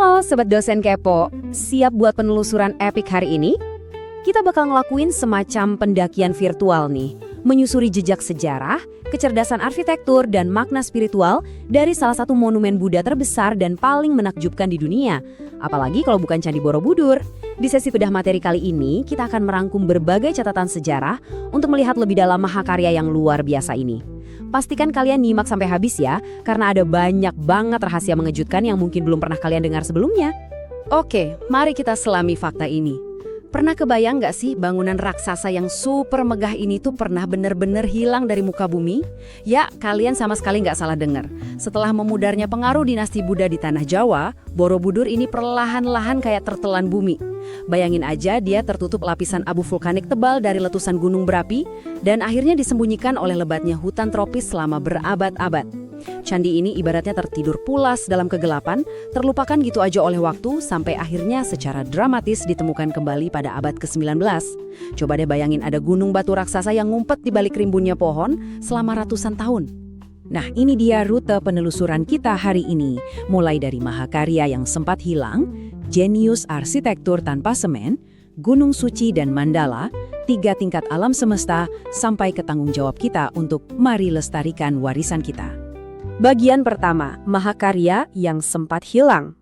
Halo Sobat Dosen Kepo, siap buat penelusuran epik hari ini? Kita bakal ngelakuin semacam pendakian virtual nih, menyusuri jejak sejarah, kecerdasan arsitektur, dan makna spiritual dari salah satu monumen Buddha terbesar dan paling menakjubkan di dunia. Apalagi kalau bukan Candi Borobudur. Di sesi bedah materi kali ini, kita akan merangkum berbagai catatan sejarah untuk melihat lebih dalam mahakarya yang luar biasa ini. Pastikan kalian nyimak sampai habis ya, karena ada banyak banget rahasia mengejutkan yang mungkin belum pernah kalian dengar sebelumnya. Oke, mari kita selami fakta ini. Pernah kebayang nggak sih bangunan raksasa yang super megah ini tuh pernah bener-bener hilang dari muka bumi? Ya, kalian sama sekali nggak salah dengar. Setelah memudarnya pengaruh dinasti Buddha di tanah Jawa, Borobudur ini perlahan-lahan kayak tertelan bumi. Bayangin aja dia tertutup lapisan abu vulkanik tebal dari letusan gunung berapi dan akhirnya disembunyikan oleh lebatnya hutan tropis selama berabad-abad. Candi ini ibaratnya tertidur pulas dalam kegelapan, terlupakan gitu aja oleh waktu sampai akhirnya secara dramatis ditemukan kembali pada abad ke-19. Coba deh bayangin ada gunung batu raksasa yang ngumpet di balik rimbunnya pohon selama ratusan tahun. Nah, ini dia rute penelusuran kita hari ini, mulai dari mahakarya yang sempat hilang, jenius arsitektur tanpa semen, gunung suci dan mandala, 3 tingkat alam semesta, sampai ke tanggung jawab kita untuk mari lestarikan warisan kita. Bagian pertama, mahakarya yang sempat hilang.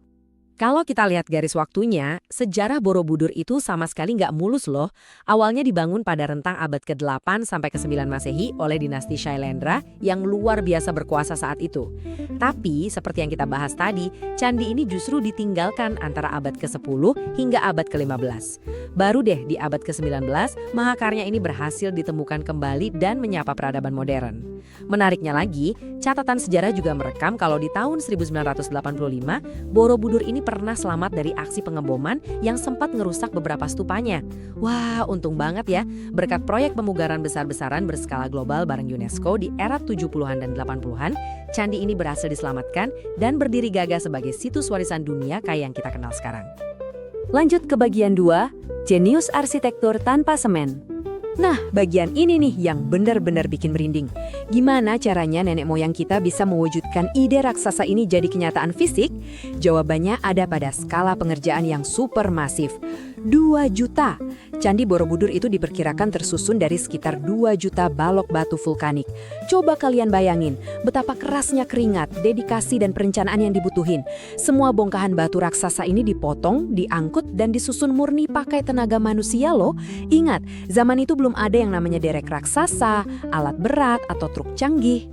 Kalau kita lihat garis waktunya, sejarah Borobudur itu sama sekali nggak mulus loh. Awalnya dibangun pada rentang abad ke-8 sampai ke-9 Masehi oleh dinasti Shailendra yang luar biasa berkuasa saat itu. Tapi, seperti yang kita bahas tadi, candi ini justru ditinggalkan antara abad ke-10 hingga abad ke-15. Baru deh di abad ke-19, mahakarya ini berhasil ditemukan kembali dan menyapa peradaban modern. Menariknya lagi, catatan sejarah juga merekam kalau di tahun 1985, Borobudur ini pernah selamat dari aksi pengeboman yang sempat ngerusak beberapa stupanya. Wah, untung banget ya, berkat proyek pemugaran besar-besaran berskala global bareng UNESCO di era 70-an dan 80-an, candi ini berhasil diselamatkan dan berdiri gagah sebagai situs warisan dunia kayak yang kita kenal sekarang. Lanjut ke bagian 2, jenius arsitektur tanpa semen. Nah, bagian ini nih yang benar-benar bikin merinding. Gimana caranya nenek moyang kita bisa mewujudkan ide raksasa ini jadi kenyataan fisik? Jawabannya ada pada skala pengerjaan yang super masif. 2 juta. Candi Borobudur itu diperkirakan tersusun dari sekitar 2 juta balok batu vulkanik. Coba kalian bayangin betapa kerasnya keringat, dedikasi dan perencanaan yang dibutuhin. Semua bongkahan batu raksasa ini dipotong, diangkut dan disusun murni pakai tenaga manusia loh. Ingat, zaman itu belum ada yang namanya derek raksasa, alat berat atau truk canggih.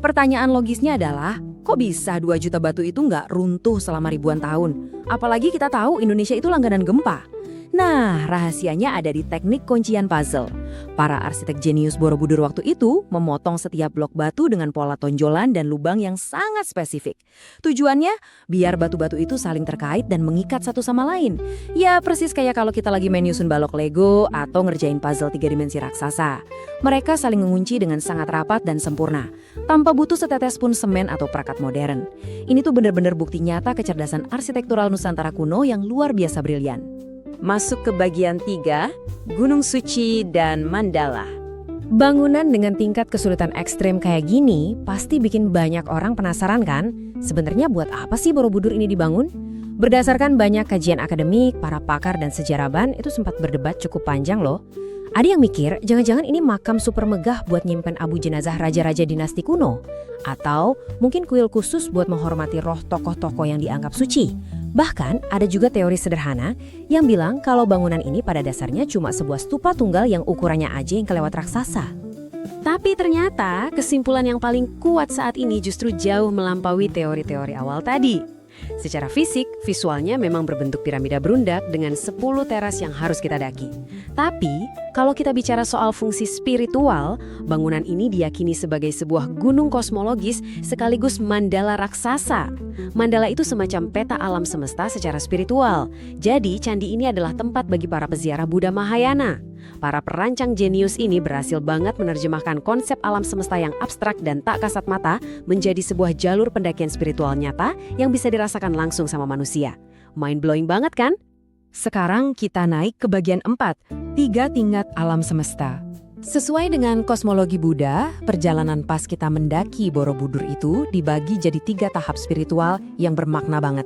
Pertanyaan logisnya adalah, kok bisa 2 juta batu itu nggak runtuh selama ribuan tahun? Apalagi kita tahu Indonesia itu langganan gempa. Nah, rahasianya ada di teknik kuncian puzzle. Para arsitek jenius Borobudur waktu itu memotong setiap blok batu dengan pola tonjolan dan lubang yang sangat spesifik. Tujuannya, biar batu-batu itu saling terkait dan mengikat satu sama lain. Ya, persis kayak kalau kita lagi main nyusun balok Lego atau ngerjain puzzle 3 dimensi raksasa. Mereka saling mengunci dengan sangat rapat dan sempurna, tanpa butuh setetes pun semen atau perangkat modern. Ini tuh benar-benar bukti nyata kecerdasan arsitektural Nusantara kuno yang luar biasa brilian. Masuk ke bagian 3, Gunung Suci dan Mandala. Bangunan dengan tingkat kesulitan ekstrem kayak gini pasti bikin banyak orang penasaran kan? Sebenarnya buat apa sih Borobudur ini dibangun? Berdasarkan banyak kajian akademik, para pakar dan sejarawan itu sempat berdebat cukup panjang loh. Ada yang mikir, jangan-jangan ini makam super megah buat nyimpen abu jenazah raja-raja dinasti kuno. Atau mungkin kuil khusus buat menghormati roh tokoh-tokoh yang dianggap suci. Bahkan ada juga teori sederhana yang bilang kalau bangunan ini pada dasarnya cuma sebuah stupa tunggal yang ukurannya aja yang kelewat raksasa. Tapi ternyata kesimpulan yang paling kuat saat ini justru jauh melampaui teori-teori awal tadi. Secara fisik, visualnya memang berbentuk piramida berundak dengan 10 teras yang harus kita daki. Tapi, kalau kita bicara soal fungsi spiritual, bangunan ini diyakini sebagai sebuah gunung kosmologis sekaligus mandala raksasa. Mandala itu semacam peta alam semesta secara spiritual. Jadi, candi ini adalah tempat bagi para peziarah Buddha Mahayana. Para perancang jenius ini berhasil banget menerjemahkan konsep alam semesta yang abstrak dan tak kasat mata menjadi sebuah jalur pendakian spiritual nyata yang bisa dirasakan langsung sama manusia. Mind-blowing banget kan? Sekarang kita naik ke bagian 4, 3 tingkat alam semesta. Sesuai dengan kosmologi Buddha, perjalanan pas kita mendaki Borobudur itu dibagi jadi 3 tahap spiritual yang bermakna banget.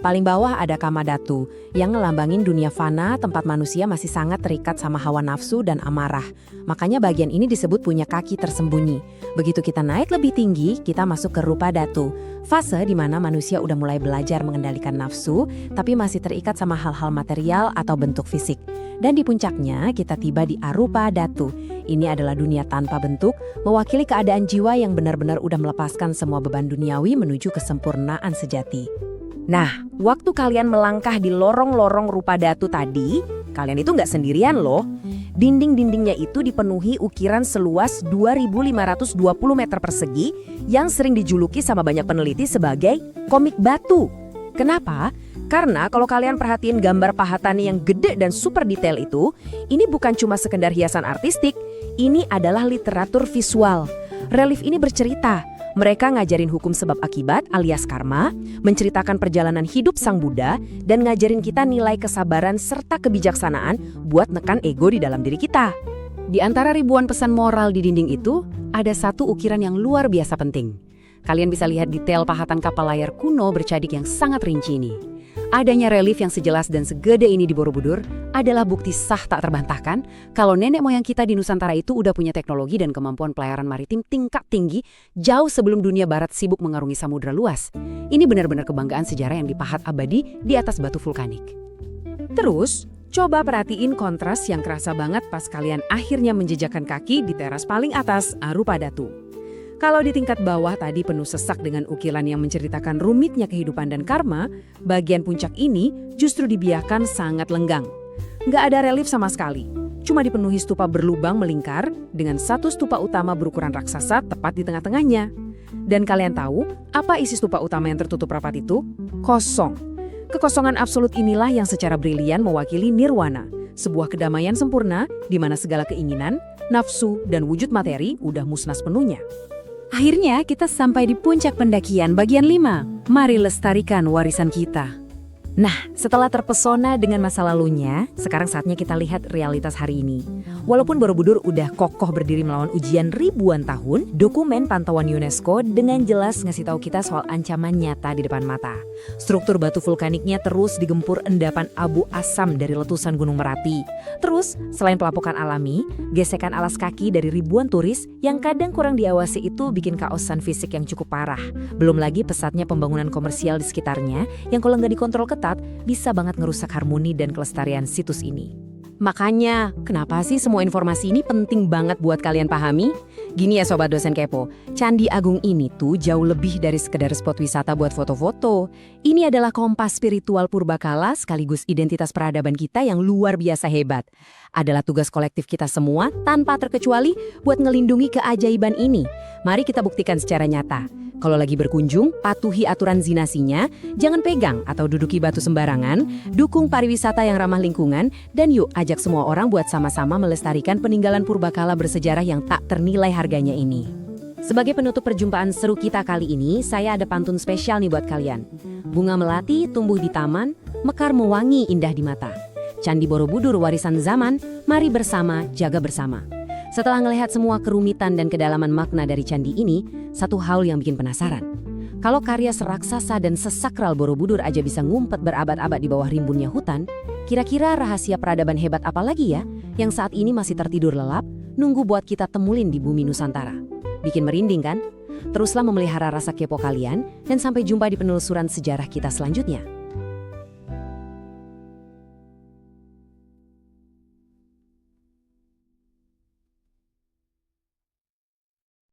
Paling bawah ada Kamadhatu, yang ngelambangin dunia fana tempat manusia masih sangat terikat sama hawa nafsu dan amarah. Makanya bagian ini disebut punya kaki tersembunyi. Begitu kita naik lebih tinggi, kita masuk ke Rupa Dhatu. Fase di mana manusia udah mulai belajar mengendalikan nafsu, tapi masih terikat sama hal-hal material atau bentuk fisik. Dan di puncaknya, kita tiba di Arupa Dhatu. Ini adalah dunia tanpa bentuk, mewakili keadaan jiwa yang benar-benar udah melepaskan semua beban duniawi menuju kesempurnaan sejati. Nah, waktu kalian melangkah di lorong-lorong Rupa Dhatu tadi, kalian itu nggak sendirian loh. Dinding-dindingnya itu dipenuhi ukiran seluas 2.520 meter persegi yang sering dijuluki sama banyak peneliti sebagai komik batu. Kenapa? Karena kalau kalian perhatiin gambar pahatani yang gede dan super detail itu, ini bukan cuma sekedar hiasan artistik, ini adalah literatur visual. Relief ini bercerita. Mereka ngajarin hukum sebab akibat alias karma, menceritakan perjalanan hidup Sang Buddha, dan ngajarin kita nilai kesabaran serta kebijaksanaan buat nekan ego di dalam diri kita. Di antara ribuan pesan moral di dinding itu, ada satu ukiran yang luar biasa penting. Kalian bisa lihat detail pahatan kapal layar kuno bercadik yang sangat rinci ini. Adanya relief yang sejelas dan segede ini di Borobudur adalah bukti sah tak terbantahkan kalau nenek moyang kita di Nusantara itu udah punya teknologi dan kemampuan pelayaran maritim tingkat tinggi jauh sebelum dunia barat sibuk mengarungi samudra luas. Ini benar-benar kebanggaan sejarah yang dipahat abadi di atas batu vulkanik. Terus, coba perhatiin kontras yang kerasa banget pas kalian akhirnya menjejakkan kaki di teras paling atas Arupa Dhatu. Kalau di tingkat bawah tadi penuh sesak dengan ukiran yang menceritakan rumitnya kehidupan dan karma, bagian puncak ini justru dibiarkan sangat lenggang. Nggak ada relief sama sekali, cuma dipenuhi stupa berlubang melingkar dengan satu stupa utama berukuran raksasa tepat di tengah-tengahnya. Dan kalian tahu apa isi stupa utama yang tertutup rapat itu? Kosong. Kekosongan absolut inilah yang secara brilian mewakili nirwana, sebuah kedamaian sempurna di mana segala keinginan, nafsu, dan wujud materi udah musnah sepenuhnya. Akhirnya kita sampai di puncak pendakian bagian 5. Mari lestarikan warisan kita. Nah, setelah terpesona dengan masa lalunya, sekarang saatnya kita lihat realitas hari ini. Walaupun Borobudur udah kokoh berdiri melawan ujian ribuan tahun, dokumen pantauan UNESCO dengan jelas ngasih tahu kita soal ancaman nyata di depan mata. Struktur batu vulkaniknya terus digempur endapan abu asam dari letusan Gunung Merapi. Terus, selain pelapukan alami, gesekan alas kaki dari ribuan turis yang kadang kurang diawasi itu bikin kaosan fisik yang cukup parah. Belum lagi pesatnya pembangunan komersial di sekitarnya yang kalau nggak dikontrol ketat, bisa banget ngerusak harmoni dan kelestarian situs ini. Makanya, kenapa sih semua informasi ini penting banget buat kalian pahami? Gini ya Sobat Dosen Kepo, Candi Agung ini tuh jauh lebih dari sekedar spot wisata buat foto-foto. Ini adalah kompas spiritual purbakala sekaligus identitas peradaban kita yang luar biasa hebat. Adalah tugas kolektif kita semua tanpa terkecuali buat ngelindungi keajaiban ini. Mari kita buktikan secara nyata. Kalau lagi berkunjung, patuhi aturan zinasinya, jangan pegang atau duduki batu sembarangan, dukung pariwisata yang ramah lingkungan, dan yuk ajak semua orang buat sama-sama melestarikan peninggalan purbakala bersejarah yang tak ternilai harganya ini. Sebagai penutup perjumpaan seru kita kali ini, saya ada pantun spesial nih buat kalian. Bunga melati tumbuh di taman, mekar mewangi indah di mata. Candi Borobudur warisan zaman, mari bersama jaga bersama. Setelah ngelihat semua kerumitan dan kedalaman makna dari candi ini, satu hal yang bikin penasaran. Kalau karya seraksasa dan sesakral Borobudur aja bisa ngumpet berabad-abad di bawah rimbunnya hutan, kira-kira rahasia peradaban hebat apa lagi ya yang saat ini masih tertidur lelap, nunggu buat kita temulin di bumi Nusantara? Bikin merinding kan? Teruslah memelihara rasa kepo kalian dan sampai jumpa di penelusuran sejarah kita selanjutnya.